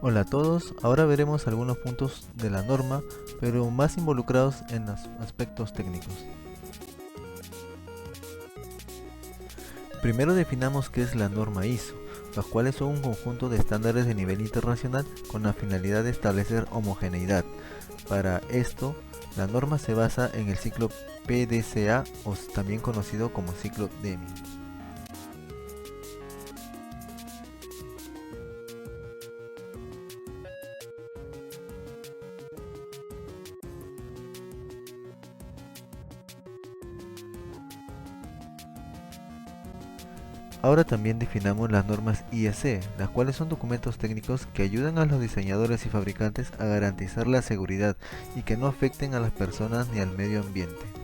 Hola a todos, ahora veremos algunos puntos de la norma, pero más involucrados en los aspectos técnicos. Primero definamos qué es la norma ISO, los cuales son un conjunto de estándares de nivel internacional con la finalidad de establecer homogeneidad. Para esto, la norma se basa en el ciclo PDCA o también conocido como ciclo Deming. Ahora también definamos las normas IEC, las cuales son documentos técnicos que ayudan a los diseñadores y fabricantes a garantizar la seguridad y que no afecten a las personas ni al medio ambiente.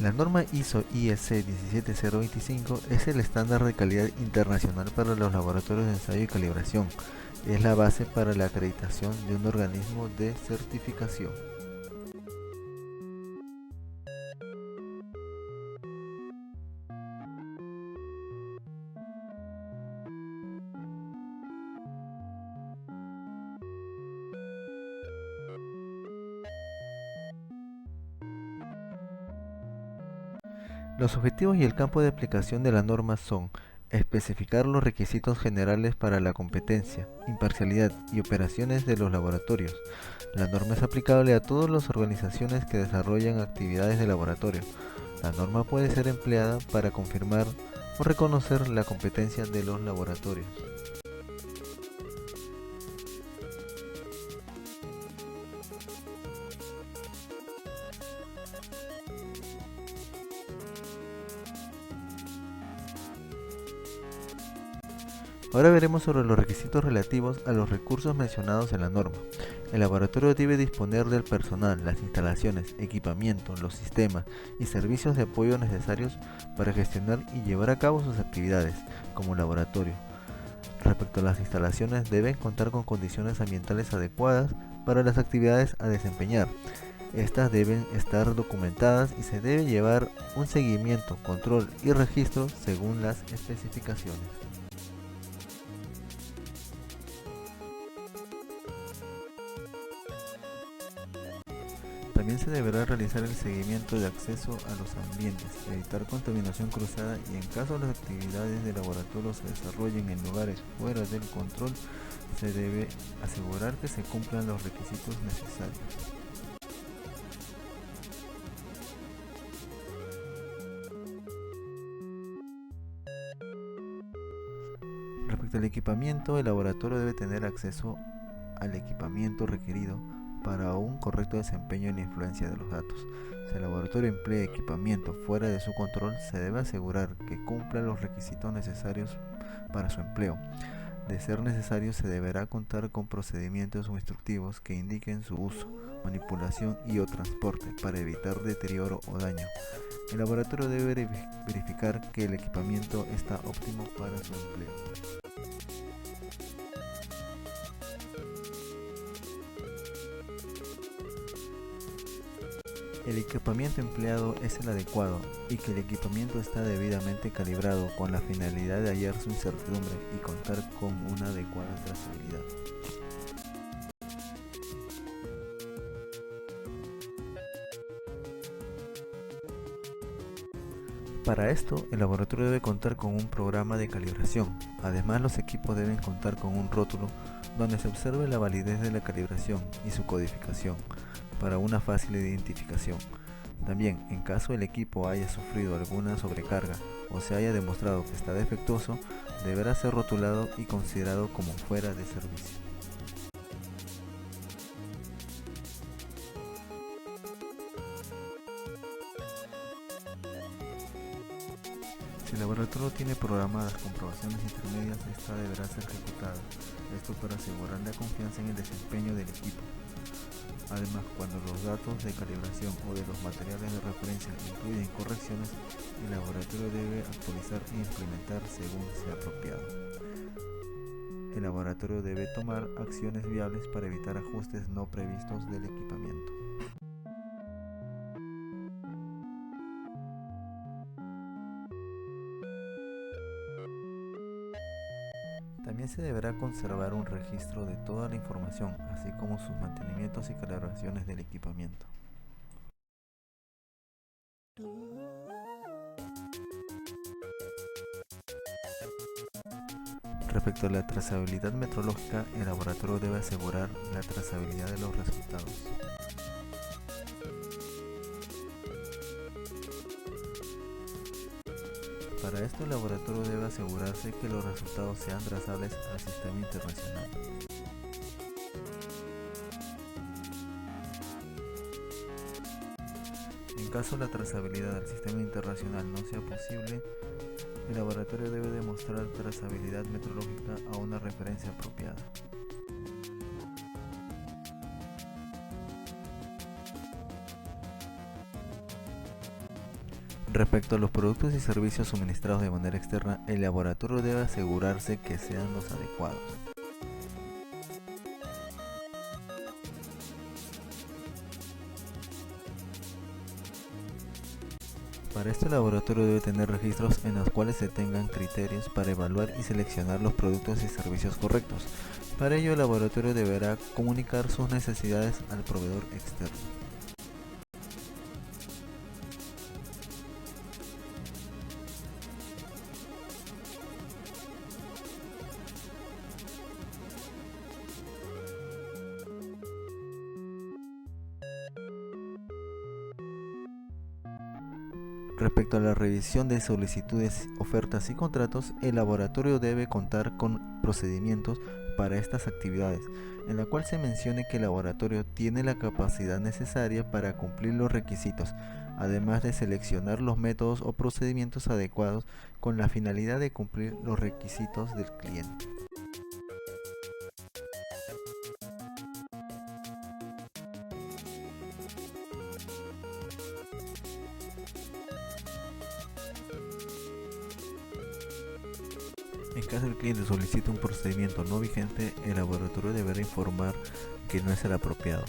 La norma ISO IEC 17025 es el estándar de calidad internacional para los laboratorios de ensayo y calibración. Es la base para la acreditación de un organismo de certificación. Los objetivos y el campo de aplicación de la norma son especificar los requisitos generales para la competencia, imparcialidad y operaciones de los laboratorios. La norma es aplicable a todas las organizaciones que desarrollan actividades de laboratorio. La norma puede ser empleada para confirmar o reconocer la competencia de los laboratorios. Ahora veremos sobre los requisitos relativos a los recursos mencionados en la norma. El laboratorio debe disponer del personal, las instalaciones, equipamiento, los sistemas y servicios de apoyo necesarios para gestionar y llevar a cabo sus actividades como laboratorio. Respecto a las instalaciones, deben contar con condiciones ambientales adecuadas para las actividades a desempeñar. Estas deben estar documentadas y se debe llevar un seguimiento, control y registro según las especificaciones. También se deberá realizar el seguimiento de acceso a los ambientes, evitar contaminación cruzada y en caso las actividades de laboratorio se desarrollen en lugares fuera del control, se debe asegurar que se cumplan los requisitos necesarios. Respecto al equipamiento, el laboratorio debe tener acceso al equipamiento requerido para un correcto desempeño y la influencia de los datos. Si el laboratorio emplea equipamiento fuera de su control, se debe asegurar que cumpla los requisitos necesarios para su empleo. De ser necesario, se deberá contar con procedimientos o instructivos que indiquen su uso, manipulación y o transporte para evitar deterioro o daño. El laboratorio debe verificar que el equipamiento está óptimo para su empleo. El equipamiento empleado es el adecuado y que el equipamiento está debidamente calibrado con la finalidad de hallar su incertidumbre y contar con una adecuada trazabilidad. Para esto, el laboratorio debe contar con un programa de calibración. Además, los equipos deben contar con un rótulo donde se observe la validez de la calibración y su codificación para una fácil identificación. También, en caso el equipo haya sufrido alguna sobrecarga o se haya demostrado que está defectuoso, deberá ser rotulado y considerado como fuera de servicio. Si el laboratorio tiene programadas comprobaciones intermedias, esta deberá ser ejecutada, esto para asegurar la confianza en el desempeño del equipo. Además, cuando los datos de calibración o de los materiales de referencia incluyen correcciones, el laboratorio debe actualizar e implementar según sea apropiado. El laboratorio debe tomar acciones viables para evitar ajustes no previstos del equipamiento. También se deberá conservar un registro de toda la información, así como sus mantenimientos y calibraciones del equipamiento. Respecto a la trazabilidad metrológica, el laboratorio debe asegurar la trazabilidad de los resultados. Para esto, el laboratorio debe asegurarse que los resultados sean trazables al sistema internacional. En caso la trazabilidad al sistema internacional no sea posible, el laboratorio debe demostrar trazabilidad metrológica a una referencia apropiada. Respecto a los productos y servicios suministrados de manera externa, el laboratorio debe asegurarse que sean los adecuados. Para esto, el laboratorio debe tener registros en los cuales se tengan criterios para evaluar y seleccionar los productos y servicios correctos. Para ello, el laboratorio deberá comunicar sus necesidades al proveedor externo. Respecto a la revisión de solicitudes, ofertas y contratos, el laboratorio debe contar con procedimientos para estas actividades, en la cual se mencione que el laboratorio tiene la capacidad necesaria para cumplir los requisitos, además de seleccionar los métodos o procedimientos adecuados con la finalidad de cumplir los requisitos del cliente. En caso el cliente solicite un procedimiento no vigente, el laboratorio deberá informar que no es el apropiado.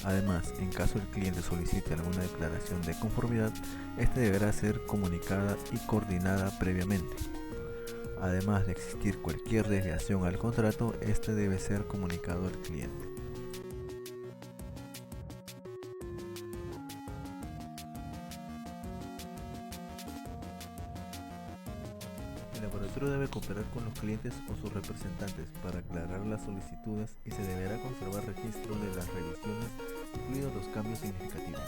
Además, en caso el cliente solicite alguna declaración de conformidad, esta deberá ser comunicada y coordinada previamente. Además de existir cualquier desviación al contrato, este debe ser comunicado al cliente. El laboratorio debe cooperar con los clientes o sus representantes para aclarar las solicitudes y se deberá conservar registro de las revisiones, incluidos los cambios significativos.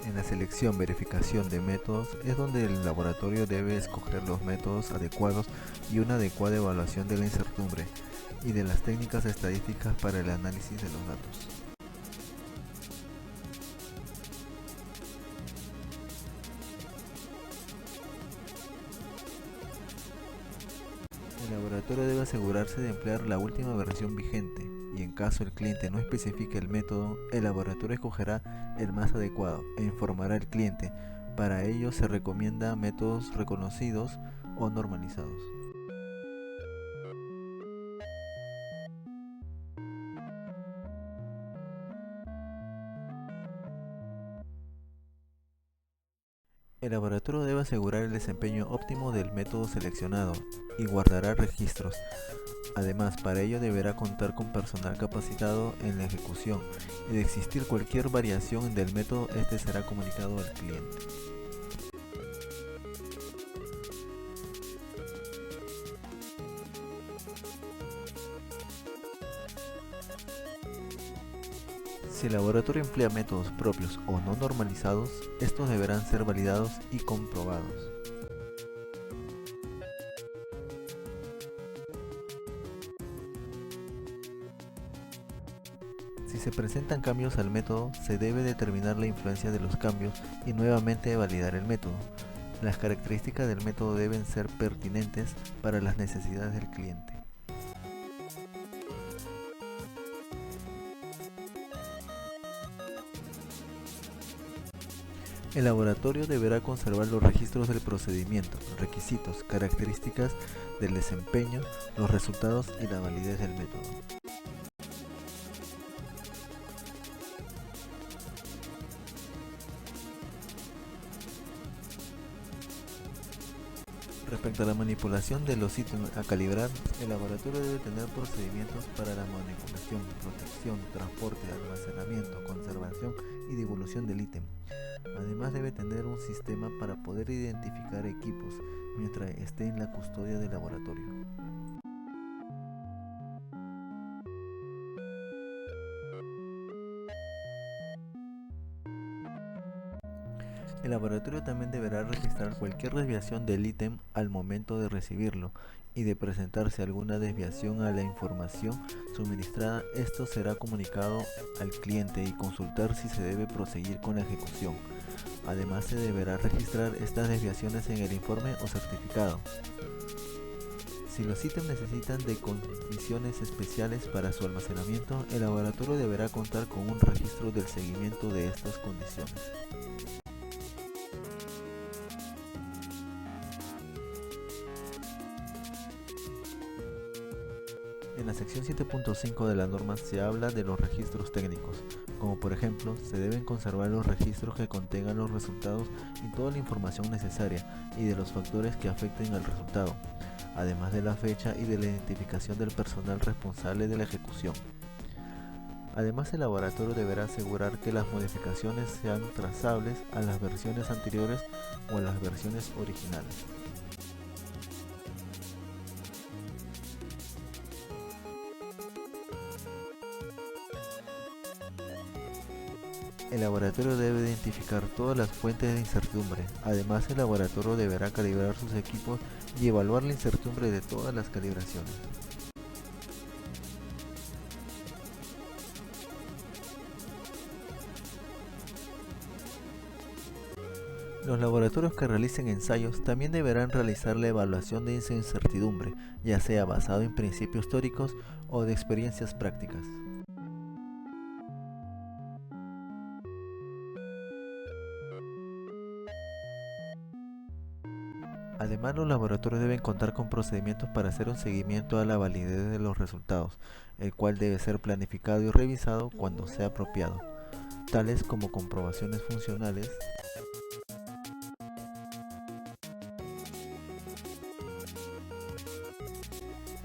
En la selección, verificación de métodos es donde el laboratorio debe escoger los métodos adecuados y una adecuada evaluación de la incertidumbre y de las técnicas estadísticas para el análisis de los datos. El laboratorio debe asegurarse de emplear la última versión vigente y en caso el cliente no especifique el método, el laboratorio escogerá el más adecuado e informará al cliente. Para ello se recomienda métodos reconocidos o normalizados. El laboratorio debe asegurar el desempeño óptimo del método seleccionado y guardará registros. Además, para ello deberá contar con personal capacitado en la ejecución y de existir cualquier variación del método, este será comunicado al cliente. Si el laboratorio emplea métodos propios o no normalizados, estos deberán ser validados y comprobados. Si se presentan cambios al método, se debe determinar la influencia de los cambios y nuevamente validar el método. Las características del método deben ser pertinentes para las necesidades del cliente. El laboratorio deberá conservar los registros del procedimiento, requisitos, características del desempeño, los resultados y la validez del método. Respecto a la manipulación de los ítems a calibrar, el laboratorio debe tener procedimientos para la manipulación, protección, transporte, almacenamiento, conservación y devolución del ítem. Además debe tener un sistema para poder identificar equipos mientras esté en la custodia del laboratorio. El laboratorio también deberá registrar cualquier desviación del ítem al momento de recibirlo y de presentarse alguna desviación a la información suministrada. Esto será comunicado al cliente y consultar si se debe proseguir con la ejecución. Además se deberá registrar estas desviaciones en el informe o certificado. Si los ítems necesitan de condiciones especiales para su almacenamiento, el laboratorio deberá contar con un registro del seguimiento de estas condiciones. En la sección 7.5 de la norma se habla de los registros técnicos, como por ejemplo, se deben conservar los registros que contengan los resultados y toda la información necesaria y de los factores que afecten al resultado, además de la fecha y de la identificación del personal responsable de la ejecución. Además, el laboratorio deberá asegurar que las modificaciones sean trazables a las versiones anteriores o a las versiones originales. El laboratorio debe identificar todas las fuentes de incertidumbre. Además, el laboratorio deberá calibrar sus equipos y evaluar la incertidumbre de todas las calibraciones. Los laboratorios que realicen ensayos también deberán realizar la evaluación de esa incertidumbre, ya sea basado en principios teóricos o de experiencias prácticas. Además, los laboratorios deben contar con procedimientos para hacer un seguimiento a la validez de los resultados, el cual debe ser planificado y revisado cuando sea apropiado, tales como comprobaciones funcionales,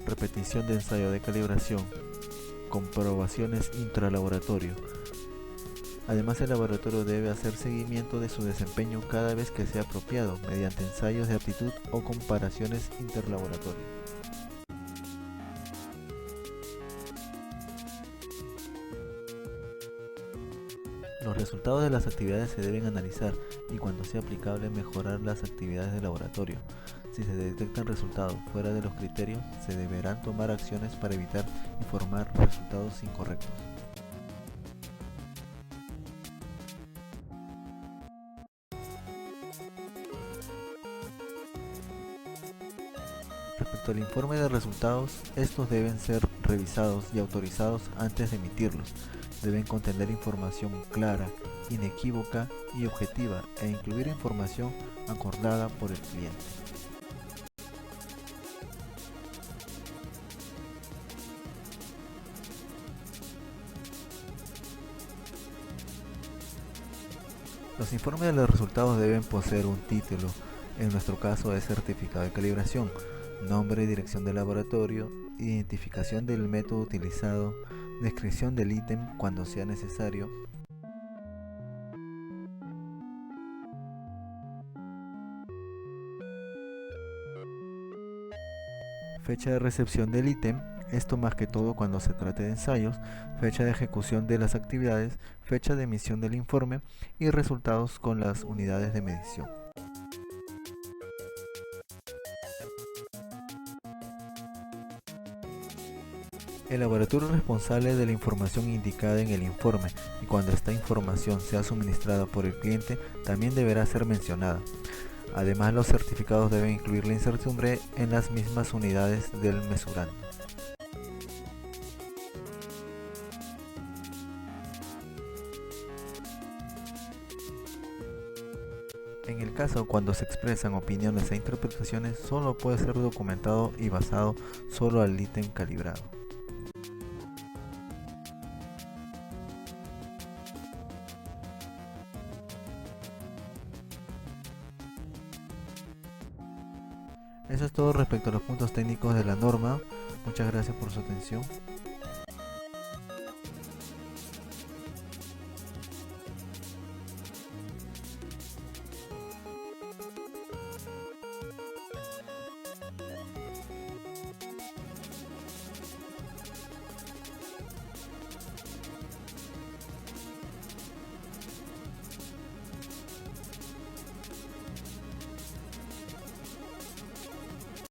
repetición de ensayo de calibración, comprobaciones intralaboratorio. Además, el laboratorio debe hacer seguimiento de su desempeño cada vez que sea apropiado, mediante ensayos de aptitud o comparaciones interlaboratorio. Los resultados de las actividades se deben analizar y, cuando sea aplicable, mejorar las actividades del laboratorio. Si se detectan resultados fuera de los criterios, se deberán tomar acciones para evitar informar resultados incorrectos. Respecto al informe de resultados, estos deben ser revisados y autorizados antes de emitirlos. Deben contener información clara, inequívoca y objetiva e incluir información acordada por el cliente. Los informes de los resultados deben poseer un título, en nuestro caso es certificado de calibración, nombre y dirección del laboratorio, identificación del método utilizado, descripción del ítem cuando sea necesario, fecha de recepción del ítem, esto más que todo cuando se trate de ensayos, fecha de ejecución de las actividades, fecha de emisión del informe y resultados con las unidades de medición. El laboratorio es responsable de la información indicada en el informe y cuando esta información sea suministrada por el cliente también deberá ser mencionada. Además, los certificados deben incluir la incertidumbre en las mismas unidades del mesurando. En el caso cuando se expresan opiniones e interpretaciones, solo puede ser documentado y basado solo al ítem calibrado. Eso es todo respecto a los puntos técnicos de la norma. Muchas gracias por su atención.